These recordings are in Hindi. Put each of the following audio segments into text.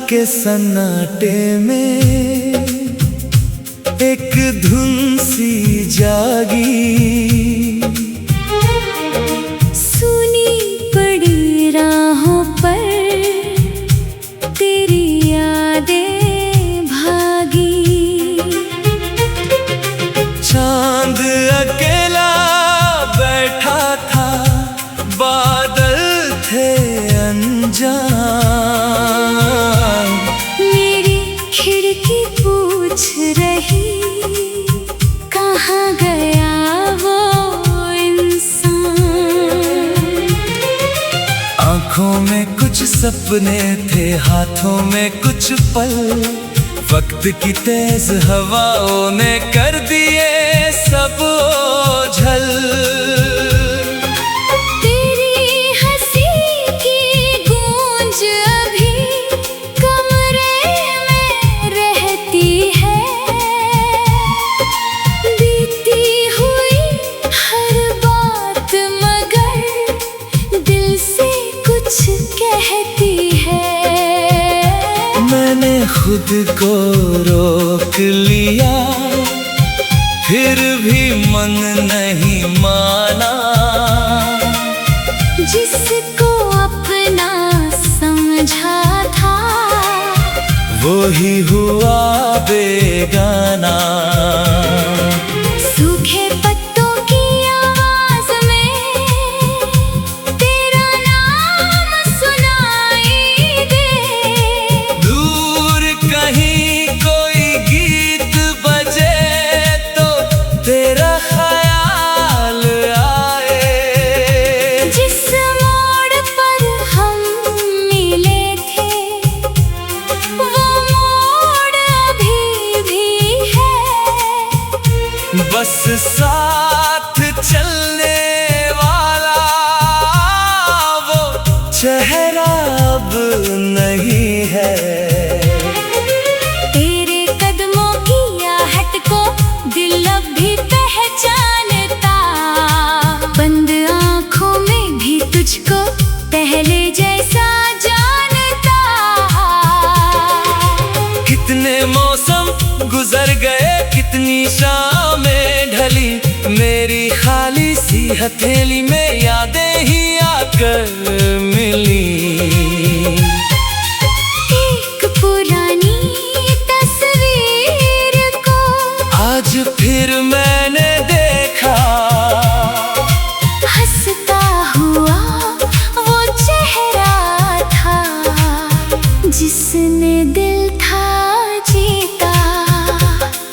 के सन्नाटे में एक धुन सी जागी, सुनी पड़ी राहों पर तेरी यादें भागी। चांद अकेला बैठा था, बादल थे अनजान। मेरी खिड़की पूछ रही कहाँ गया वो इंसान। आँखों में कुछ सपने थे, हाथों में कुछ पल, वक्त की तेज हवाओं ने कर दिए सब ओझल। मैंने खुद को रोक लिया, फिर भी मन नहीं माना। जिसको अपना समझा था वो ही हुआ बेगाना। सूखे पत्तों की आवाज में तेरा नाम सुनाई दे। दूर कहीं कोई गीत बजे तो तेरा ख्याल आए। जिस मोड़ पर हम मिले थे वो मोड़ अभी भी है। बस साथ चलने वाला वो चेहरा अब नहीं है। तेरे कदमों की आहट को दिल अब भी पहचानता, बंद आँखों में भी तुझको पहले जैसा जानता। कितने मौसम गुजर गए, कितनी शामें ढली, मेरी खाली सी हथेली में यादें ही आकर मिली। एक पुरानी तस्वीर को आज फिर मैंने देखा, हंसता हुआ वो चेहरा था जिसने दिल था जीता।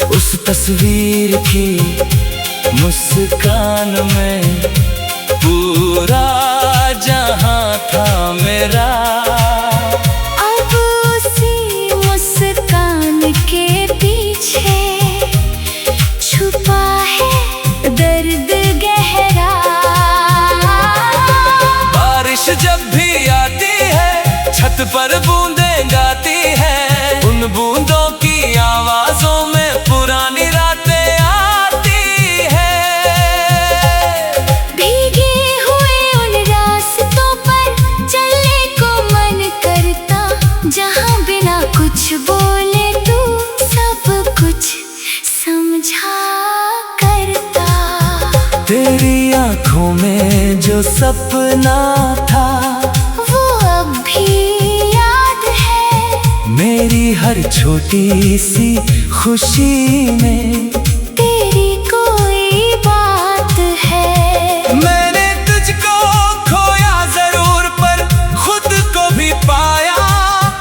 उस तस्वीर की मुस्कान में पूरा जहां था मेरा। अब उसी मुस्कान के पीछे छुपा है दर्द गहरा। बारिश जब भी आती है छत पर बूंदें गाती हैं, उन बूंदों की आवाजों में पुरानी रातें आती हैं। भीगे हुए उन रास्तों पर चलने को मन करता, जहाँ बिना कुछ बोले तू सब कुछ समझा करता। तेरी आंखों में जो सपना था वो अब भी याद है। मेरी हर छोटी सी खुशी में तेरी कोई बात है। मैंने तुझको खोया जरूर पर खुद को भी पाया।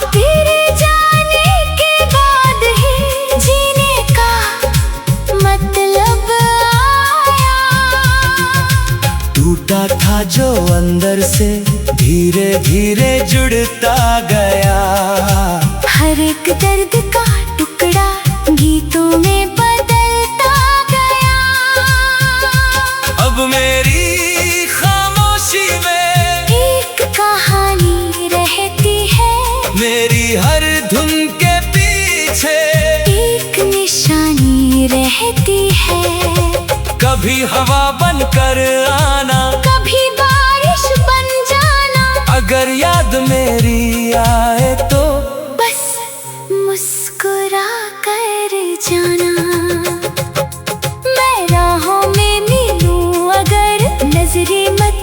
तेरे जाने के बाद ही जीने का मतलब आया। टूटा था जो अंदर से धीरे धीरे जुड़ता गया। हर एक दर्द का टुकड़ा गीतों में बदलता गया। अब मेरी खामोशी में एक कहानी रहती है, मेरी हर धुन के पीछे एक निशानी रहती है। कभी हवा बनकर आना, कभी बारिश बन जाना। अगर याद मेरी आए तो बस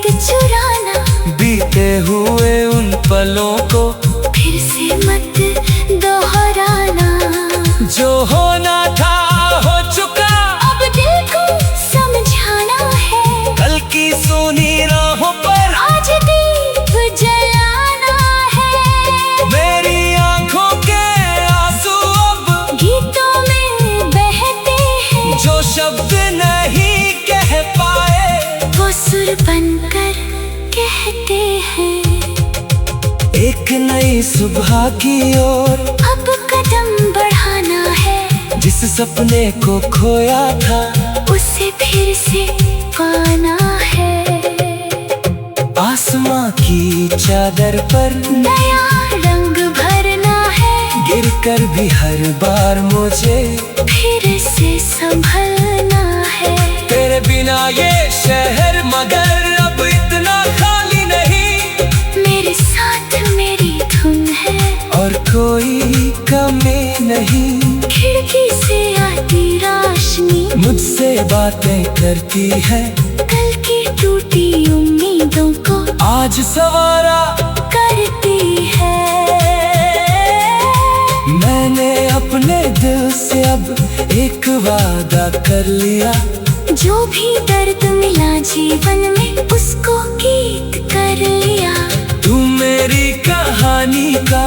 प्रीत चुराना, बीते हुए उन पलों को फिर से मत दोहराना। जो होना था हो चुका, अब दिल को समझाना है, कल की सुनी राहों पर आज दीप जलाना है। मेरी आंखों के आंसू अब गीतों में बहते हैं, जो शब्द नहीं कह पाए वो सुर बनकर कहते हैं। एक नई सुबह की ओर अब कदम बढ़ाना है, जिस सपने को खोया था उसे फिर से पाना है। आसमां की चादर पर नया रंग भरना है, गिरकर भी हर बार मुझे फिर से संभलना है। तेरे बिना ये शहर मगर अब इतना खाली नहीं, मेरे साथ मेरी धुन है और कोई कमी नहीं। खिड़की से आती रोशनी मुझसे बातें करती है, कल की टूटी उम्मीदों को आज सवारा करती है। मैंने अपने दिल से अब एक वादा कर लिया, जो भी दर्द मिला जीवन में उसको गीत कर लिया। तू मेरी कहानी का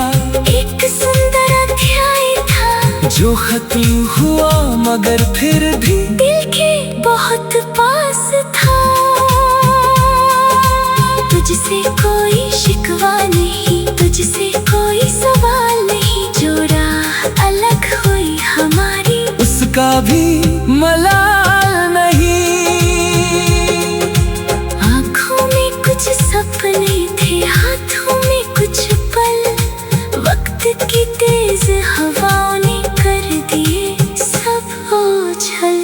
एक सुंदर अध्याय था, जो खत्म हुआ मगर फिर भी दिल के बहुत पास था। तुझसे कोई शिकवा नहीं, तुझसे कोई सवाल नहीं, जो राह अलग हुई हमारी उसका भी मलाल नहीं। आँखों में कुछ सपने थे, हाथों में कुछ पल, वक्त की तेज हवाओं ने कर दिए सब ओझल।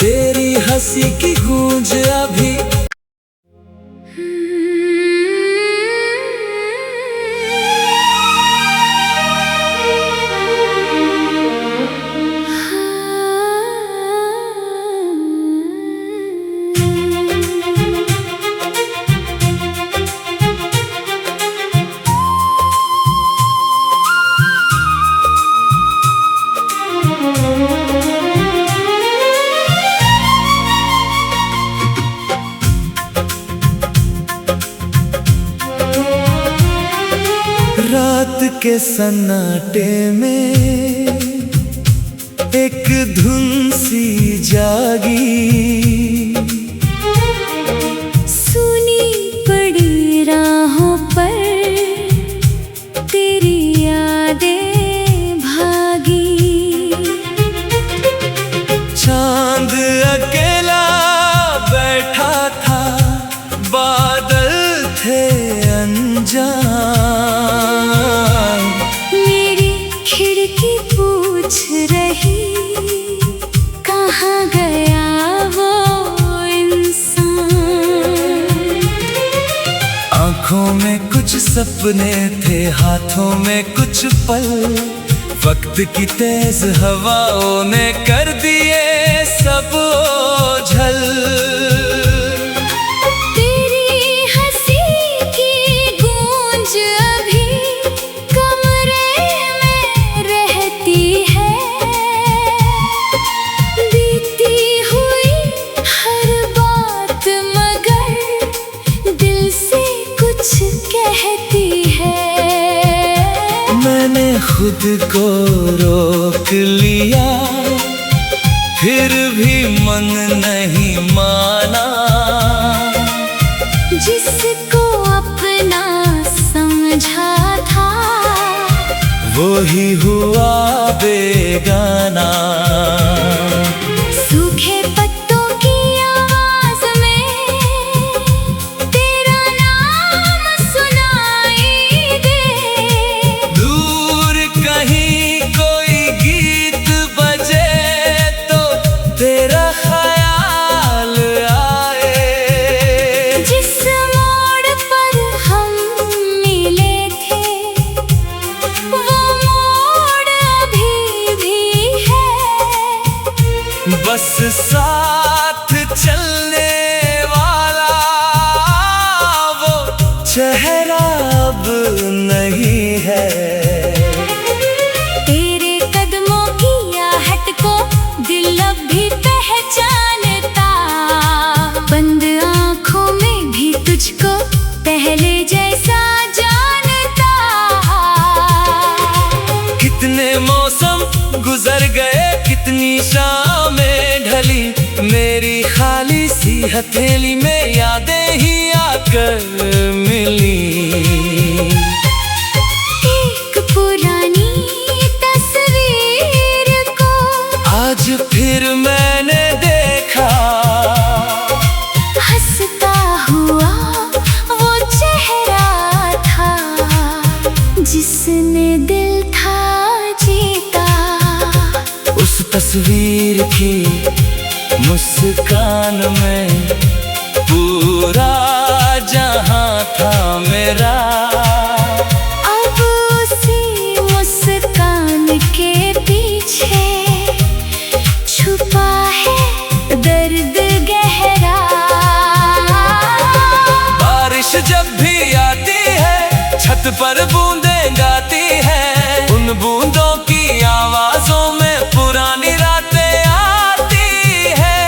तेरी हंसी की गूंज अभी रात के सन्नाटे में एक धुन सी जागी, सुनी पड़ी राहों पर तेरी यादें भागी। चांद अकेला बैठा था, बादल थे अनजान। मेरी खिड़की पूछ रही कहाँ गया वो इंसान। आँखों में कुछ सपने थे, हाथों में कुछ पल, वक्त की तेज हवाओं ने कर दिए सब ओझल। तेरी हंसी की गूंज अभी कमरे में रहती है, बीती हुई हर बात मगर दिल से कुछ कहती है। मैंने खुद को रोक लिया, फिर भी मन नहीं माना। जिसको अपना समझा था वो ही हुआ बेगाना। सूखे पत्तों की आवाज में तेरा नाम सुनाई दे। दूर कहीं कोई गीत बजे तो तेरा ख्याल आए। जिस मोड़ पर हम मिले थे वो मोड़ अभी भी है। चेहरा अब नहीं है। तेरे कदमों की आहट को दिल अब भी पहचानता, बंद आँखों में भी तुझको पहले जैसा जानता। कितने मौसम गुजर गए, कितनी शामें ढली, मेरी खाली सी हथेली में यादें ही आकर मिली। एक पुरानी तस्वीर को आज फिर मैंने देखा, हंसता हुआ वो चेहरा था जिसने दिल था जीता। उस तस्वीर की मुस्कान में पूरा जहां था मेरा। अब उसी मुस्कान के पीछे छुपा है दर्द गहरा। बारिश जब भी आती है, छत पर बूंदें गाती है, उन बूंदों की आवाजों में पुरानी रातें आती है।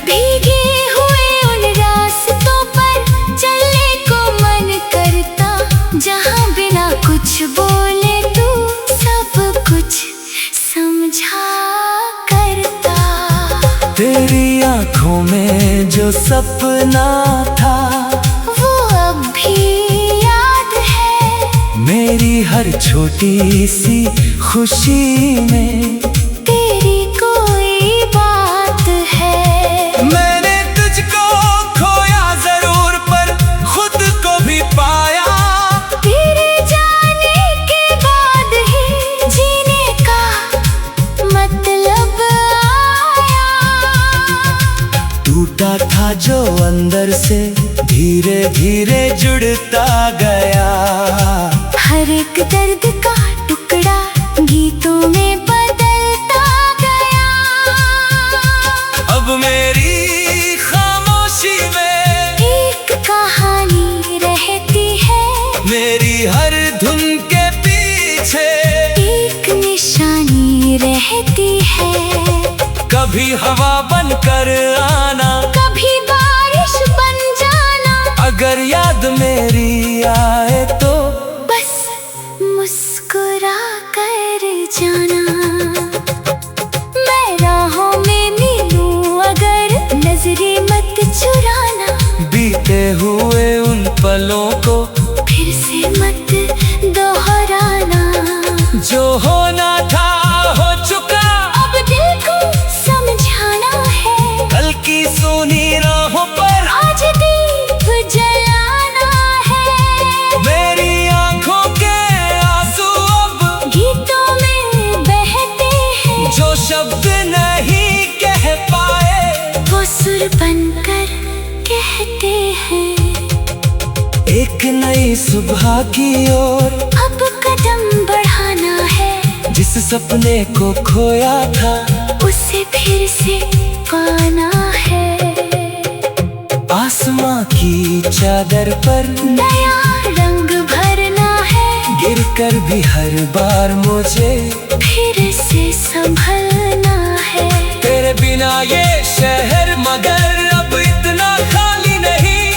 भीगे हुए उन रास्तों पर चलने को मन करता, जहाँ बिना कुछ बोले तू सब कुछ समझा करता। तेरी आंखों में जो सपना था वो अब भी याद है, मेरी हर छोटी सी खुशी में तेरी कोई बात है। मैंने तुझको खोया जरूर, पर खुद को भी पाया। तेरे जाने के बाद ही जीने का मतलब आया। टूटा था जो अंदर से धीरे धीरे जुड़ता गया। हर एक दर्द का टुकड़ा गीतों में बदलता गया। अब मेरी खामोशी में एक कहानी रहती है, मेरी हर धुन के पीछे एक निशानी रहती है। कभी हवा बनकर आना, कभी बारिश बन जाना, अगर याद मेरी आए तो बस मुस्कुरा कर जाना। मैं राहों में मिलूं अगर नजरें मत चुराना, बीते हुए उन पलों को फिर से मत दोहराना। जो होना था हो चुका, अब दिल को समझाना है, कल की सुनी राहों पर आज दीप जलाना है। मेरी आंखों के आंसू अब गीतों में बहते हैं, जो शब्द नहीं कह पाए वो सुर बनकर कहते हैं। एक नई सुबह की ओर अब कदम बढ़ाना है, जिस सपने को खोया था उसे फिर से पाना है। आसमां की चादर पर नया रंग भरना है, गिरकर भी हर बार मुझे फिर से संभलना है। तेरे बिना ये शहर मगर अब इतना खाली नहीं,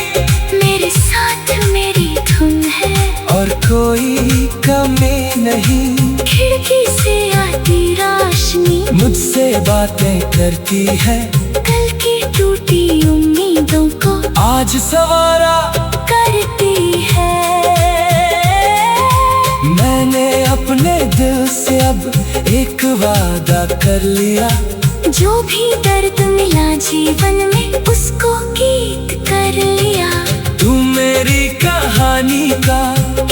मेरे साथ मेरी धुन है और कोई कमी नहीं। खिड़की से आती रोशनी मुझसे बातें करती है, कल की टूटी उम्मीदों को आज सवारा करती है। मैंने अपने दिल से अब एक वादा कर लिया, जो भी दर्द मिला जीवन में उसको गीत कर लिया। तू मेरी कहानी का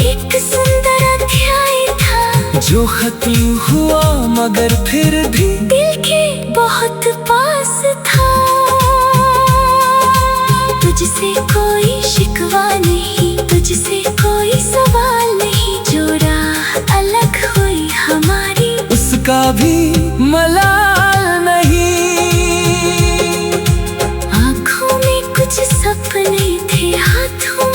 एक सुंदर अध्याय था, जो खत्म हुआ मगर फिर भी दिल के बहुत पास था। तुझसे कोई शिकवा नहीं, तुझसे कोई सवाल नहीं, जो राह अलग हुई हमारी उसका भी मलाल नहीं। आँखों में कुछ सपने थे, हाथों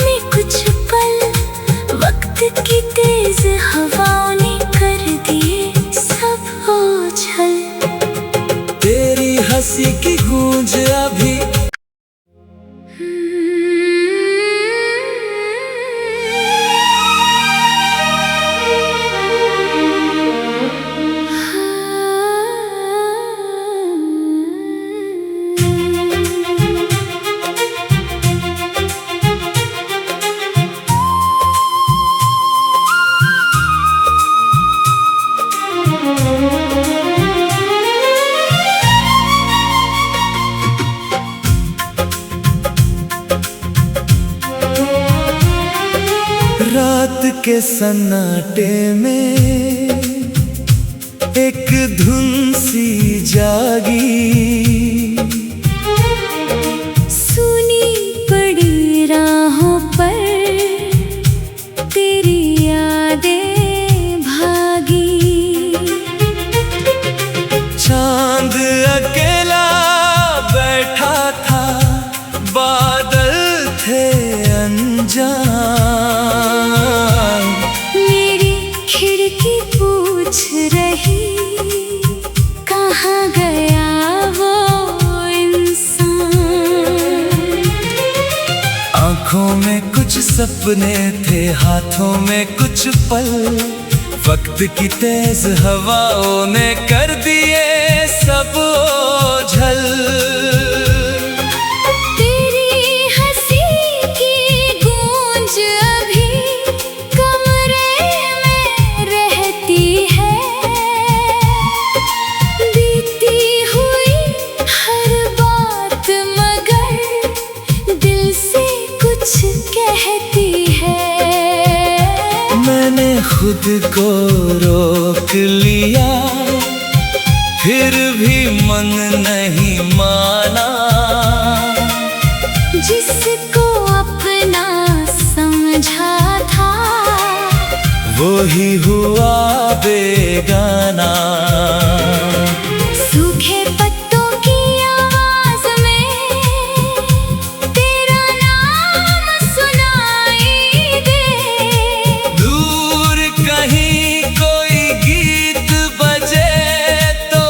के सन्नाटे में एक धुन सी जागी, सुनी पड़ी राहों पर तेरी यादें भागी। चांद अकेला बैठा था, बादल थे अनजान। मेरी खिड़की पूछ रही कहाँ गया वो इंसान। आँखों में कुछ सपने थे, हाथों में कुछ पल, वक्त की तेज हवाओं ने कर दिए सब ओझल। तेरी हंसी की गूंज अभी कमरे में रहती है, बीती हुई हर बात मगर दिल से कुछ कहती है। मैंने खुद को रोक लिया, फिर भी मन नहीं माना। जिसको अपना समझा था वो ही हुआ बेगाना। सूखे पत्तों की आवाज में तेरा नाम सुनाई दे। दूर कहीं कोई गीत बजे तो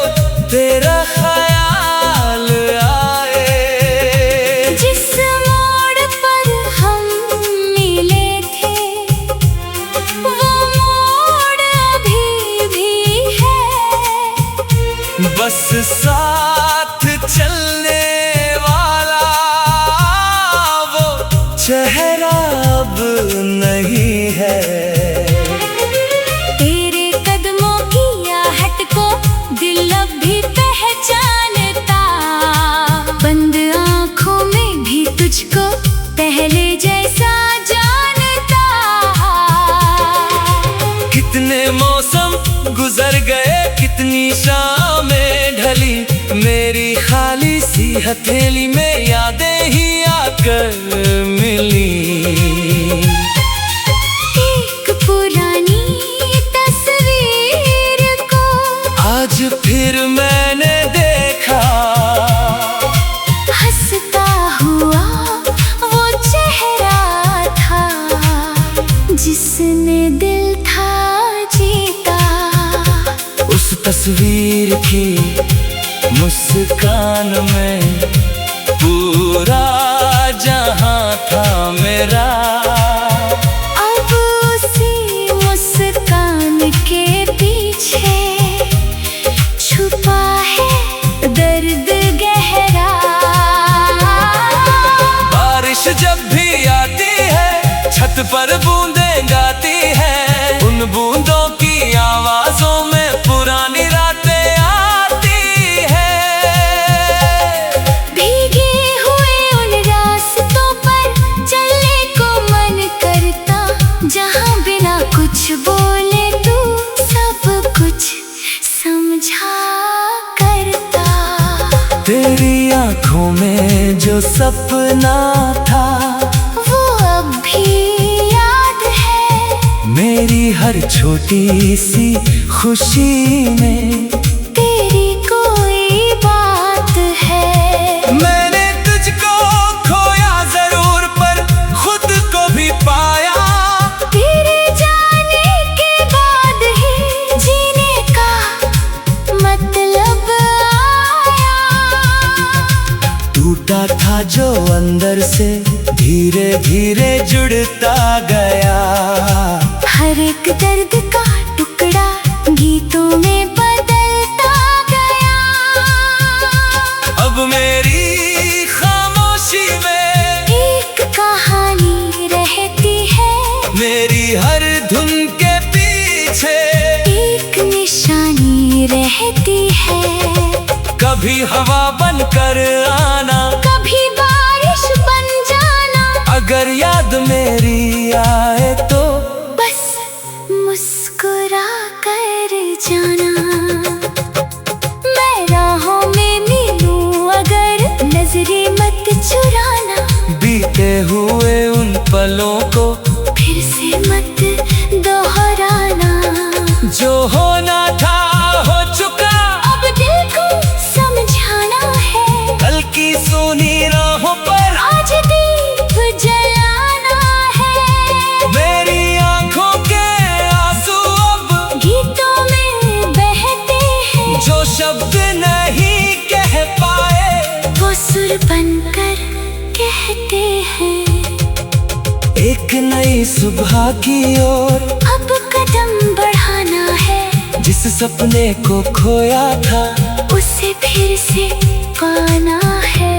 तेरा ख्याल आए। जिस मोड़ पर हम मिले थे वो मोड़ अभी भी है। बस साथ चलने वाला वो चेहरा अब नहीं है। तेरे कदमों की आहट को दिल अब भी पहचानता, बंद आँखों में भी तुझको पहले जैसा जानता। कितने मौसम गुजर गए, कितनी शामें ढली, मेरी खाली सी हथेली में यादें ही आकर मिली। एक पुरानी तस्वीर को आज फिर मैंने देखा, हंसता हुआ वो चेहरा था जिसने दिल था जीता। उस तस्वीर की मुस्कान में पूरा जहां था मेरा। अब उसी मुस्कान के पीछे छुपा है दर्द गहरा। बारिश जब भी आती है छत पर बूंदें गाती है, उन बूंदों की आवाजों में पुरानी रातें आती है। भीगे हुए उन रास्तों पर चलने को मन करता, जहाँ बिना कुछ बोले तू सब कुछ समझा करता। तेरी आंखों में जो सपना था वो अब भी याद है। मेरी हर छोटी सी खुशी में तेरी कोई बात है। मैंने तुझको खोया जरूर पर खुद को भी पाया। तेरे जाने के बाद ही जीने का मतलब आया। टूटा था जो अंदर से धीरे धीरे जुड़ता गया। हर एक दर्द का टुकड़ा गीतों में बदलता गया। अब मेरी खामोशी में एक कहानी रहती है, मेरी हर धुन के पीछे एक निशानी रहती है। कभी हवा बनकर आना, कभी बारिश बन जाना। अगर याद मेरी आए तो बस हुए उन पलों को फिर से मत दोहराना। जो होना था हो चुका, अब दिल को समझाना है। कल की सुनी राहों पर आज दीप जलाना है। मेरी आंखों के आंसू अब गीतों में बहते हैं। जो शब्द नहीं कह पाए वो सुर बनकर कहते हैं। एक नई सुबह की ओर अब कदम बढ़ाना है। जिस सपने को खोया था उसे फिर से पाना है।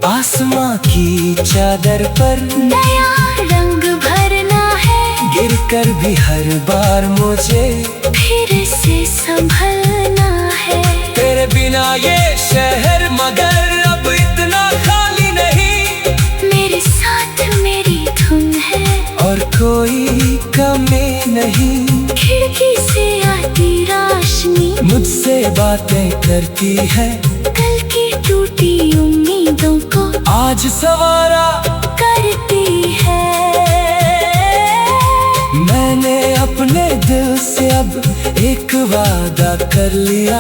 आसमां की चादर पर नया रंग भरना है। गिरकर भी हर बार मुझे फिर से संभलना है। तेरे बिना ये शहर मगर अब इतना खाली नहीं। मेरे साथ मेरी धुन है और कोई कमी नहीं। खिड़की से आती रोशनी मुझसे बातें करती है। कल की टूटी उम्मीदों को आज सवारा करती है। मैंने अपने दिल से अब एक वादा कर लिया।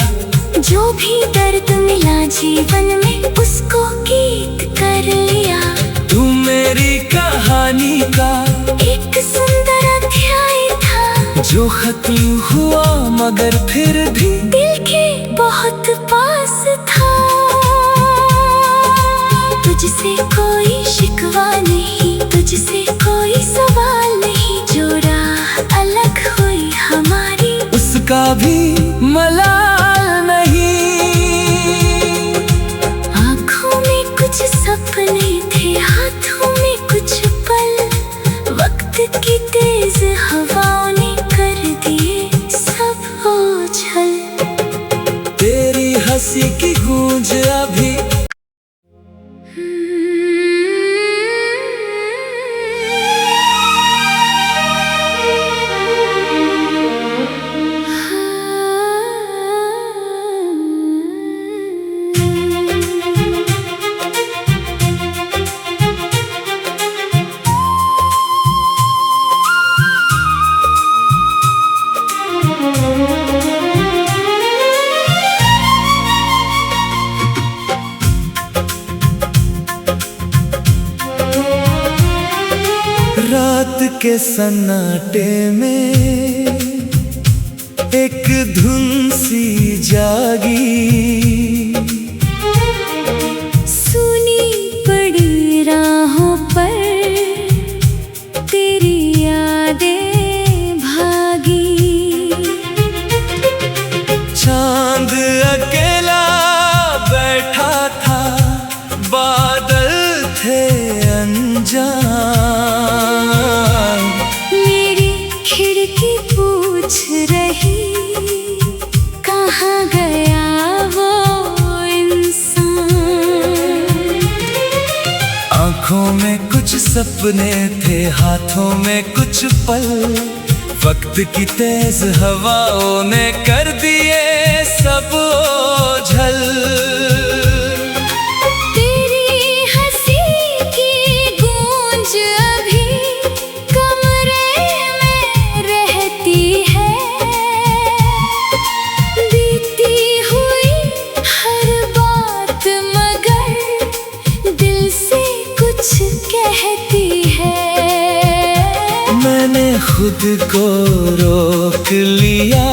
जो भी दर्द मिला जीवन में उसको गीत कर लिया। तू मेरी कहानी का एक सुंदर अध्याय था जो खत्म हुआ मगर फिर भी दिल के बहुत पास था। तुझसे कोई शिकवा नहीं, तुझसे कोई सवाल नहीं। जो राह अलग हुई हमारी उसका भी मलाल नहीं। आँखों में कुछ सपने थे, हाथों में कुछ पल। वक्त की तेज हवाओं ने कर दिए सब ओझल। तेरी हंसी की गूंज अभी रात के सन्नाटे में एक धुन सी जागी। सुनी पड़ी राहों पर तेरी यादें भागी। चांद अकेला बैठा था, बादल थे अनजान। मेरी खिड़की पूछ रही कहाँ गया वो इंसान। आँखों में कुछ सपने थे, हाथों में कुछ पल। वक्त की तेज हवाओं ने कर दिए सब ओझल। तेरी हंसी की गूंज अभी कमरे में रहती है। बीती हुई हर बात मगर दिल से कुछ कहती है। मैंने खुद को रोक लिया,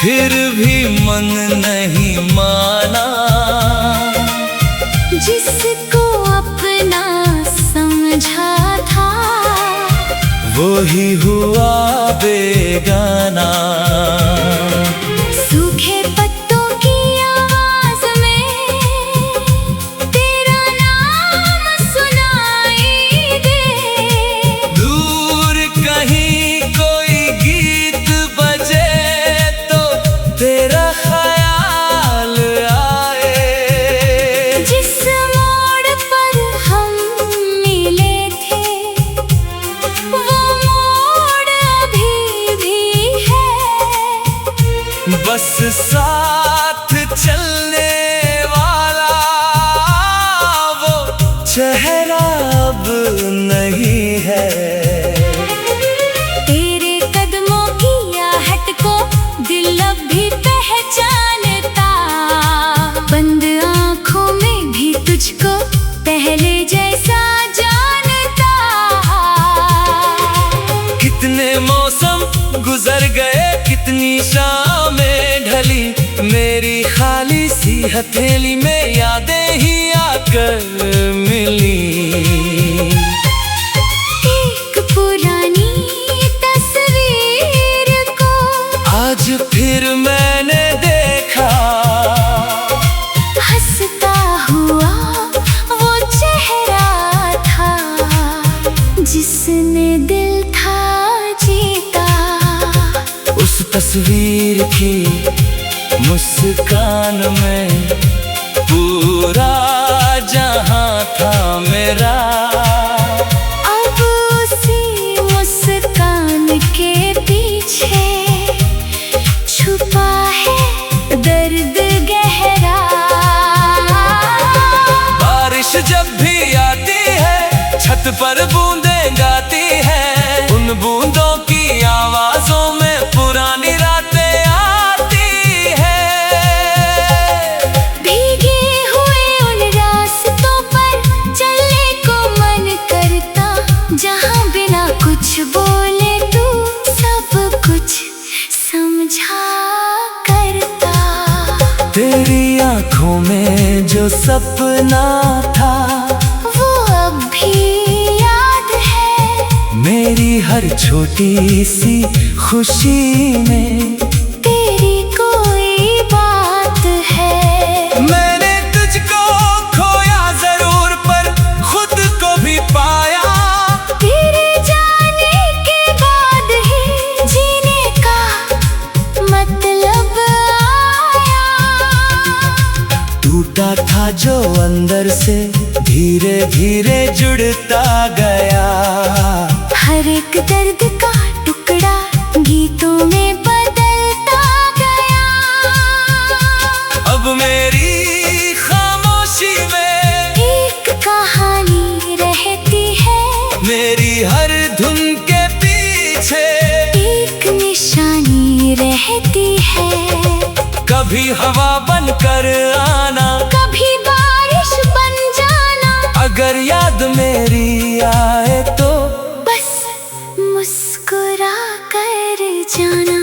फिर भी मन नहीं माना। जिसको अपना समझा था वो ही हुआ बेगाना। सूखे पत्तों की आवाज में तेरा नाम सुनाई दे। दूर कहीं कोई गीत बजे तो तेरा ख्याल आए। जिस मोड़ पर हम मिले थे वो मोड़ अभी भी है। चेहरा अब नहीं है। तेरे कदमों की आहट को दिल अब भी पहचानता, बंद आँखों में भी तुझको पहले जैसा जानता। कितने मौसम गुजर गए, कितनी शामें ढली, मेरी खाली सी हथेली में यादें ही आकर मिली। एक पुरानी तस्वीर को आज फिर मैंने देखा, हंसता हुआ वो चेहरा था जिसने दिल था जीता। उस तस्वीर की मुस्कान में पूरा जहां था मेरा। अब उसी मुस्कान के पीछे छुपा है दर्द गहरा। बारिश जब भी आती है, छत पर बूंदें गाती हैं, उन बूंदों की आवाजों में पुरानी रातें आती हैं। भीगे हुए उन रास्तों पर चलने को मन करता, जहाँ बिना कुछ बोले तू सब कुछ समझा करता। तेरी आंखों में जो सपना था वो अब भी याद है, मेरी हर छोटी सी खुशी में तेरी कोई बात है। मैंने तुझको खोया जरूर, पर खुद को भी पाया। तेरे जाने के बाद ही जीने का मतलब आया। टूटा था जो अंदर से धीरे धीरे जुड़ता गया। हर एक दर्द का टुकड़ा गीतों में बदलता गया। अब मेरी खामोशी में एक कहानी रहती है, मेरी हर धुन के पीछे एक निशानी रहती है। कभी हवा बनकर आना, कभी बारिश बन जाना, अगर याद मेरी आए तो बस मुस्कुरा कर जाना।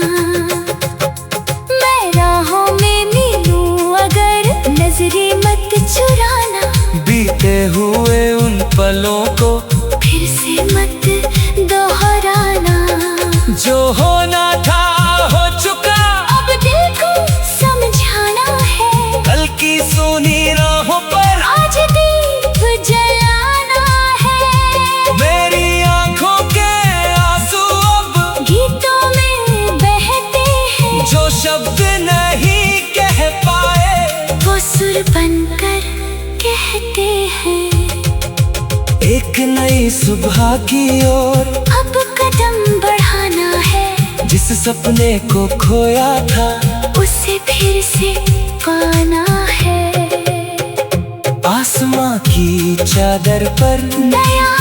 मैं राहों में मिलूं अगर नजरें मत चुराना, बीते हुए उन पलों को फिर से मत दोहराना। जो होना था हो चुका, अब दिल को समझाना है, कल की सुनी राहों पर आज दीप जलाना है। मेरी आंखों के आंसू अब गीतों में बहते हैं, जो शब्द नहीं कह पाए वो सुर बनकर कहते हैं। एक नई सुबह की ओर अब कदम बढ़ाना है, जिस सपने को खोया था उसे फिर से पाना है। आसमां की चादर पर नया